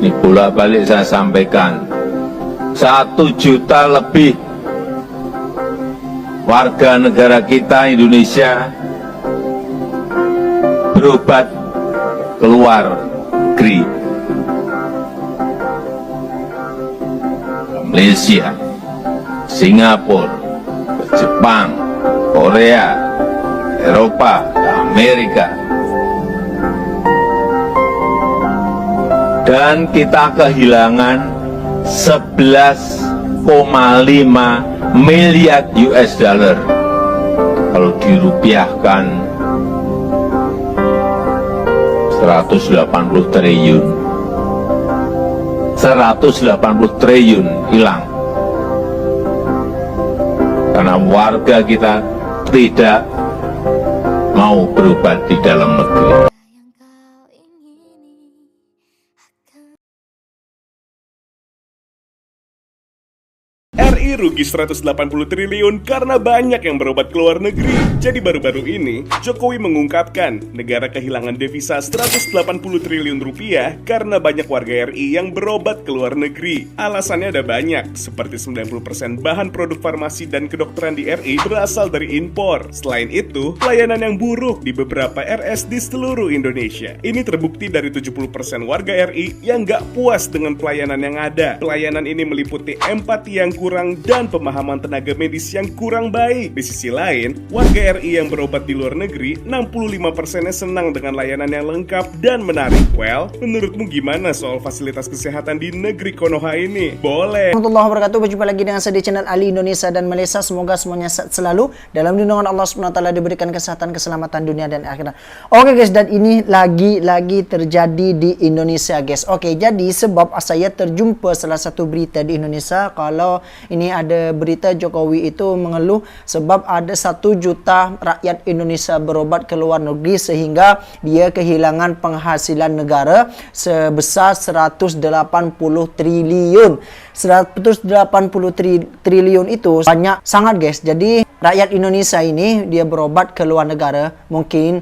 Ini bolak-balik saya sampaikan, 1 juta lebih warga negara kita Indonesia berobat ke luar negeri. Malaysia, Singapura, Jepang, Korea, Eropa, Amerika. Dan kita kehilangan 11,5 miliar US dollar. Kalau dirupiahkan 180 triliun. 180 triliun hilang. Karena warga kita tidak mau berobat di dalam negeri. RI rugi 180 triliun karena banyak yang berobat ke luar negeri. Jadi baru-baru ini, Jokowi mengungkapkan negara kehilangan devisa 180 triliun rupiah karena banyak warga RI yang berobat ke luar negeri. Alasannya ada banyak, seperti 90% bahan produk farmasi dan kedokteran di RI berasal dari impor. Selain itu, pelayanan yang buruk di beberapa RS di seluruh Indonesia. Ini terbukti dari 70% warga RI yang nggak puas dengan pelayanan yang ada. Pelayanan ini meliputi empati yang kurang dan pemahaman tenaga medis yang kurang baik. Di sisi lain, warga RI yang berobat di luar negeri, 65%-nya senang dengan layanan yang lengkap dan menarik. Well, menurutmu gimana soal fasilitas kesehatan di negeri Konoha ini? Boleh. Warahmatullahi wabarakatuh. Berjumpa lagi dengan saya di channel Ali Indonesia dan Malaysia. Semoga semuanya sehat selalu. Dalam lindungan Allah SWT diberikan kesehatan, keselamatan dunia dan akhirat. Oke guys, dan ini lagi terjadi di Indonesia guys. Oke, jadi sebab saya terjumpa salah satu berita di Indonesia, kalau ini ada berita Jokowi itu mengeluh sebab ada 1 juta rakyat Indonesia berobat ke luar negeri sehingga dia kehilangan penghasilan negara sebesar 180 triliun. 180 triliun itu banyak sangat guys. Jadi rakyat Indonesia ini dia berobat ke luar negara. Mungkin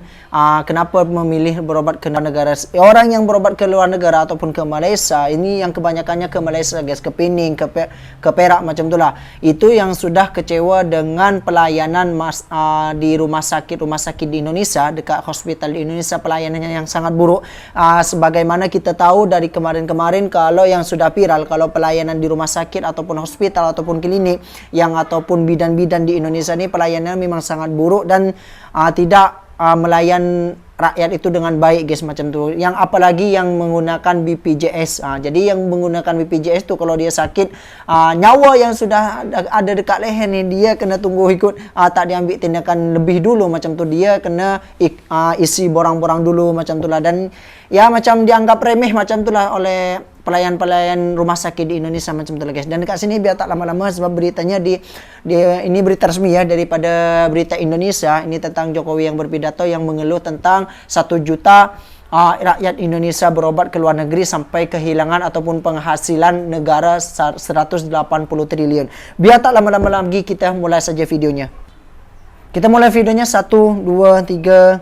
kenapa memilih berobat ke luar negara? Orang yang berobat ke luar negara ataupun ke Malaysia ini yang kebanyakannya ke Malaysia guys, ke Pening, ke Perak macam itulah. Itu yang sudah kecewa dengan pelayanan di rumah sakit di Indonesia, dekat hospital di Indonesia, pelayanannya yang sangat buruk. Sebagaimana kita tahu dari kemarin-kemarin, kalau yang sudah viral, kalau pelayanan di rumah sakit ataupun hospital ataupun klinik yang ataupun bidan-bidan di Indonesia ini pelayanannya memang sangat buruk dan tidak melayan rakyat itu dengan baik guys, macam tu. Yang apalagi yang menggunakan BPJS. Jadi yang menggunakan BPJS tu kalau dia sakit, nyawa yang sudah ada dekat leher ni dia kena tunggu ikut, tak diambil tindakan lebih dulu macam tu. Dia kena isi borang-borang dulu macam tu lah, dan ya macam dianggap remeh macam tu lah oleh pelayan-pelayan rumah sakit di Indonesia macam tu lah guys. Dan dekat sini biar tak lama-lama sebab beritanya ini berita resmi ya daripada berita Indonesia. Ini tentang Jokowi yang berpidato yang mengeluh tentang 1 juta rakyat Indonesia berobat ke luar negeri sampai kehilangan ataupun penghasilan negara 180 triliun. Biar tak lama-lama lagi, kita mulai saja videonya. Kita mulai videonya 1, 2, 3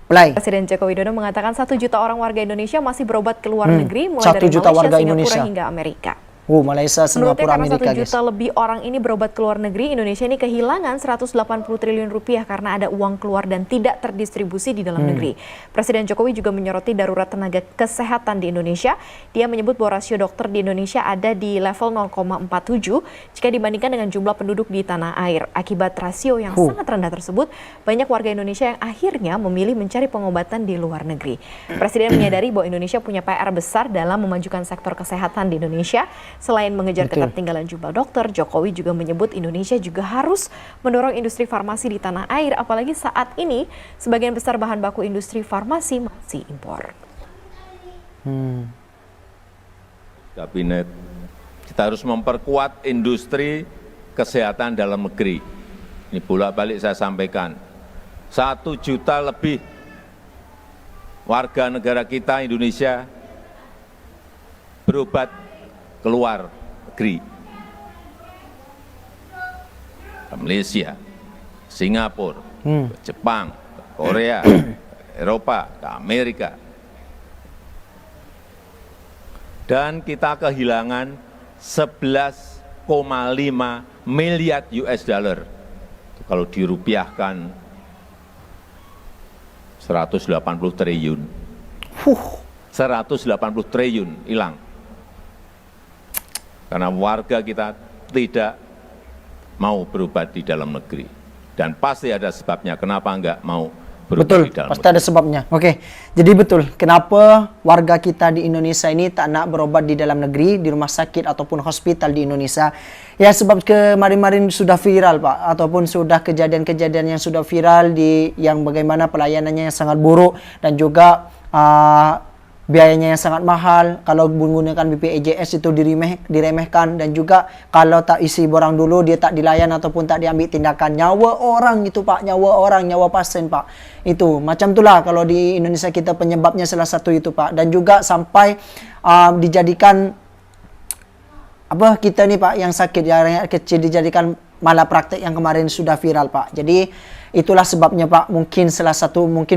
play. Presiden Joko Widodo mengatakan 1 juta orang warga Indonesia masih berobat ke luar negeri, mulai 1 dari juta Malaysia, warga Singapura Indonesia hingga Amerika. Malaysia, Singapura, Menurutnya karena Amerika 1 guys. juta lebih orang ini berobat ke luar negeri, Indonesia ini kehilangan 180 triliun rupiah karena ada uang keluar dan tidak terdistribusi di dalam negeri. Presiden Jokowi juga menyoroti darurat tenaga kesehatan di Indonesia. Dia menyebut bahwa rasio dokter di Indonesia ada di level 0,47 jika dibandingkan dengan jumlah penduduk di tanah air. Akibat rasio yang sangat rendah tersebut, banyak warga Indonesia yang akhirnya memilih mencari pengobatan di luar negeri. Presiden menyadari bahwa Indonesia punya PR besar dalam memajukan sektor kesehatan di Indonesia. Selain mengejar ketertinggalan jumlah dokter, Jokowi juga menyebut Indonesia juga harus mendorong industri farmasi di tanah air, apalagi saat ini sebagian besar bahan baku industri farmasi masih impor. Kabinet, kita harus memperkuat industri kesehatan dalam negeri. Ini bolak-balik saya sampaikan, 1 juta lebih warga negara kita Indonesia berobat keluar negeri. Ke Malaysia, Singapura, Jepang, Korea, Eropa, ke Amerika. Dan kita kehilangan 11,5 miliar US dollar. Kalau dirupiahkan 180 triliun. 180 triliun hilang. Karena warga kita tidak mau berobat di dalam negeri. Dan pasti ada sebabnya kenapa enggak mau berobat Betul, di dalam pasti ada sebabnya. Oke, jadi betul. Kenapa warga kita di Indonesia ini tak nak berobat di dalam negeri, di rumah sakit ataupun hospital di Indonesia? Ya sebab kemarin-marin sudah viral Pak, ataupun sudah kejadian-kejadian yang sudah viral yang bagaimana pelayanannya yang sangat buruk dan juga biayanya yang sangat mahal. Kalau menggunakan BPJS itu diremehkan, dan juga kalau tak isi borang dulu dia tak dilayan ataupun tak diambil tindakan. Nyawa orang itu Pak, nyawa pasien Pak. Itu macam itulah kalau di Indonesia kita, penyebabnya salah satu itu Pak. Dan juga sampai dijadikan kita nih Pak yang sakit, yang rakyat kecil dijadikan malah praktek yang kemarin sudah viral Pak. Jadi itulah sebabnya Pak, mungkin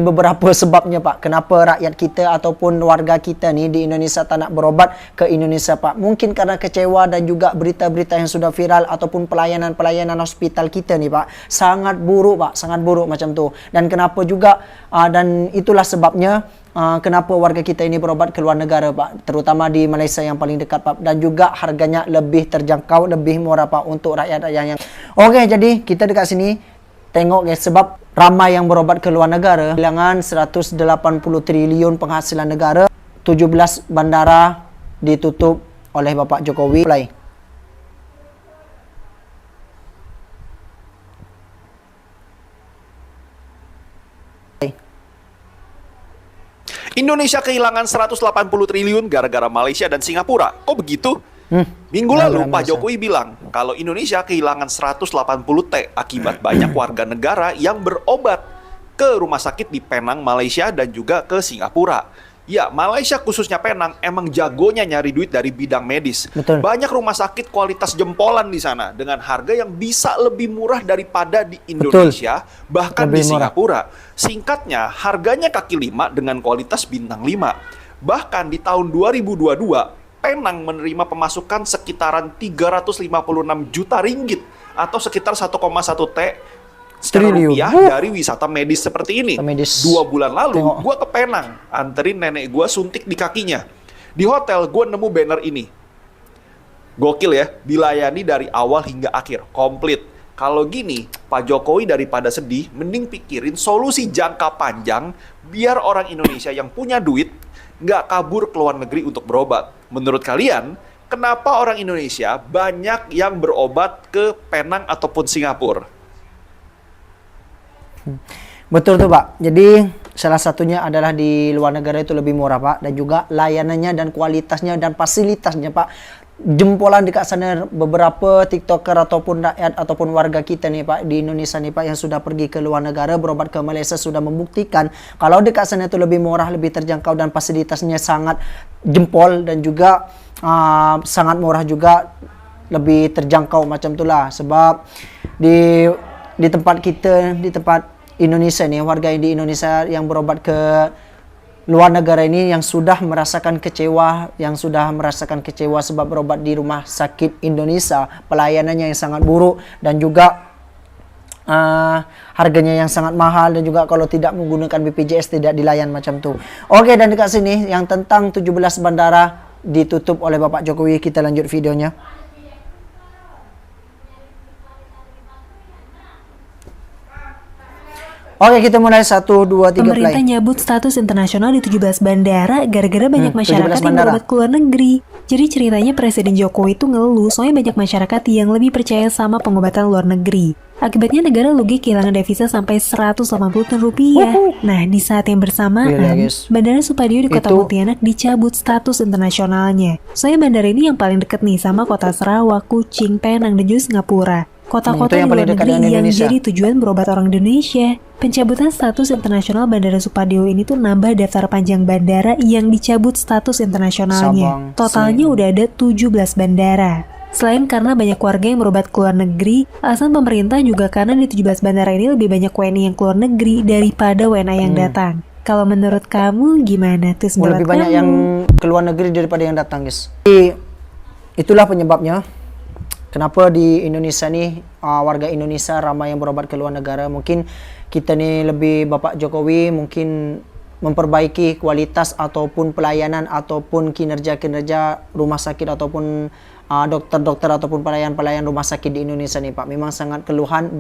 beberapa sebabnya Pak, kenapa rakyat kita ataupun warga kita nih di Indonesia tak nak berobat ke Indonesia Pak. Mungkin karena kecewa dan juga berita-berita yang sudah viral ataupun pelayanan hospital kita nih Pak sangat buruk Pak, sangat buruk macam tu. Dan kenapa juga dan itulah sebabnya kenapa warga kita ini berobat ke luar negara Pak, terutama di Malaysia yang paling dekat Pak, dan juga harganya lebih terjangkau, lebih murah Pak untuk rakyat yang Oke, jadi kita dekat sini tengok guys, sebab ramai yang berobat ke luar negara, kehilangan 180 triliun penghasilan negara, 17 bandara ditutup oleh Bapak Jokowi. Play. Indonesia kehilangan 180 triliun gara-gara Malaysia dan Singapura. Kok begitu? Minggu lalu Pak Jokowi bilang kalau Indonesia kehilangan 180 T akibat banyak warga negara yang berobat ke rumah sakit di Penang, Malaysia dan juga ke Singapura. Ya, Malaysia khususnya Penang emang jagonya nyari duit dari bidang medis. Betul. Banyak rumah sakit kualitas jempolan di sana dengan harga yang bisa lebih murah daripada di Indonesia, bahkan lebih di murah. Singapura. Singkatnya, harganya kaki 5 dengan kualitas bintang 5. Bahkan di tahun 2022, Penang menerima pemasukan sekitaran 356 juta ringgit atau sekitar 1,1 T secara Triliun. rupiah dari wisata medis seperti ini. Medis. 2 bulan lalu, Tengok. gue ke Penang, anterin nenek gue suntik di kakinya. Di hotel, gue nemu banner ini. Gokil ya, dilayani dari awal hingga akhir, komplit. Kalau gini, Pak Jokowi daripada sedih, mending pikirin solusi jangka panjang biar orang Indonesia yang punya duit nggak kabur ke luar negeri untuk berobat. Menurut kalian, kenapa orang Indonesia banyak yang berobat ke Penang ataupun Singapura? Betul tuh Pak. Jadi salah satunya adalah di luar negara itu lebih murah Pak, dan juga layanannya dan kualitasnya dan fasilitasnya Pak. Jempolan dekat sana beberapa TikToker ataupun rakyat ataupun warga kita nih Pak di Indonesia nih Pak yang sudah pergi ke luar negara berobat ke Malaysia sudah membuktikan kalau dekat sana itu lebih murah, lebih terjangkau dan fasilitasnya sangat jempol, dan juga sangat murah juga, lebih terjangkau macam itulah. Sebab di tempat kita, di tempat Indonesia nih, warga di Indonesia yang berobat ke luar negara ini yang sudah merasakan kecewa, sebab berobat di rumah sakit Indonesia, pelayanannya yang sangat buruk dan juga harganya yang sangat mahal, dan juga kalau tidak menggunakan BPJS tidak dilayan macam tu. Oke, dan dekat sini yang tentang 17 bandara ditutup oleh Bapak Jokowi, kita lanjut videonya. Oke, kita mulai 1, 2, 3 play. Pemerintah nyabut status internasional di 17 bandara gara-gara banyak 17 masyarakat yang bandara. berobat ke luar negeri. Jadi ceritanya Presiden Jokowi itu ngeluh soalnya banyak masyarakat yang lebih percaya sama pengobatan luar negeri. Akibatnya negara rugi kehilangan devisa sampai 180 triliun rupiah. Nah, di saat yang bersamaan, Gila, guys. Bandara Supadio di Kota Itu- Pontianak dicabut status internasionalnya. Soalnya bandara ini yang paling dekat nih sama Kota Sarawak, Kuching, Penang, dan juga Singapura. Kota-kota Itu yang di paling luar dekat negeri dengan yang Indonesia. jadi tujuan berobat orang Indonesia. Pencabutan status internasional Bandara Supadio ini tuh nambah daftar panjang bandara yang dicabut status internasionalnya. Sabang, Totalnya udah ada 17 bandara. Selain karena banyak warga yang berobat ke luar negeri, alasan pemerintah juga karena di 17 bandara ini lebih banyak WNI yang keluar negeri daripada WNA yang datang. Kalau menurut kamu gimana tuh? Lebih banyak yang keluar negeri daripada yang datang, guys. Jadi, itulah penyebabnya kenapa di Indonesia nih warga Indonesia ramai yang berobat ke luar negara. Mungkin kita nih lebih Bapak Jokowi mungkin memperbaiki kualitas ataupun pelayanan ataupun kinerja-kinerja rumah sakit ataupun dokter-dokter ataupun pelayan-pelayan rumah sakit di Indonesia nih Pak. Memang sangat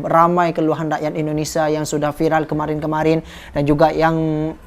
ramai keluhan rakyat Indonesia yang sudah viral kemarin-kemarin dan juga yang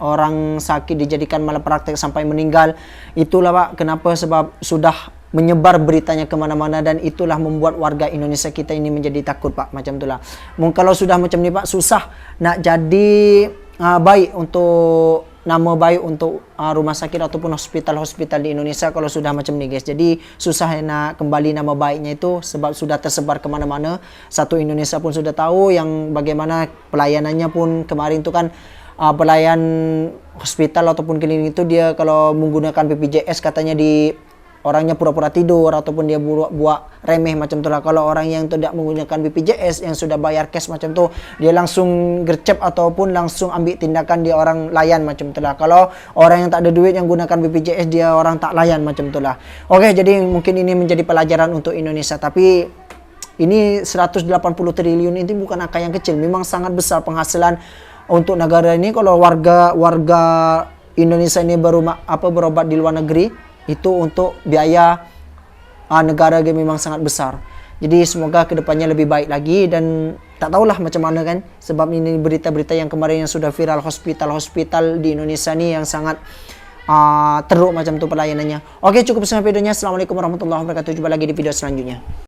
orang sakit dijadikan malapraktek sampai meninggal. Itulah Pak kenapa, sebab sudah menyebar beritanya kemana-mana dan itulah membuat warga Indonesia kita ini menjadi takut Pak, macam itulah. Kalau sudah macam ni Pak, susah nak jadi baik untuk nama baik untuk rumah sakit ataupun hospital-hospital di Indonesia kalau sudah macam ni guys. Jadi susah nak kembali nama baiknya itu sebab sudah tersebar kemana-mana. Satu Indonesia pun sudah tahu yang bagaimana pelayanannya pun kemarin tu kan pelayan hospital ataupun klinik itu dia kalau menggunakan BPJS katanya orangnya pura-pura tidur ataupun dia buat remeh macam tu lah. Kalau orang yang tidak menggunakan BPJS yang sudah bayar cash macam tu, dia langsung gercep ataupun langsung ambil tindakan, dia orang layan macam tu lah. Kalau orang yang tak ada duit yang gunakan BPJS, dia orang tak layan macam tu lah. Oke, jadi mungkin ini menjadi pelajaran untuk Indonesia. Tapi ini 180 triliun ini bukan angka yang kecil, memang sangat besar penghasilan untuk negara ini. Kalau warga Indonesia ini berobat di luar negeri, itu untuk biaya negara memang sangat besar. Jadi semoga kedepannya lebih baik lagi dan tak tahulah macam mana kan, sebab ini berita-berita yang kemarin yang sudah viral hospital-hospital di Indonesia ni yang sangat teruk macam tu pelayanannya. Oke, cukup sampai videonya. Assalamualaikum warahmatullahi wabarakatuh. Jumpa lagi di video selanjutnya.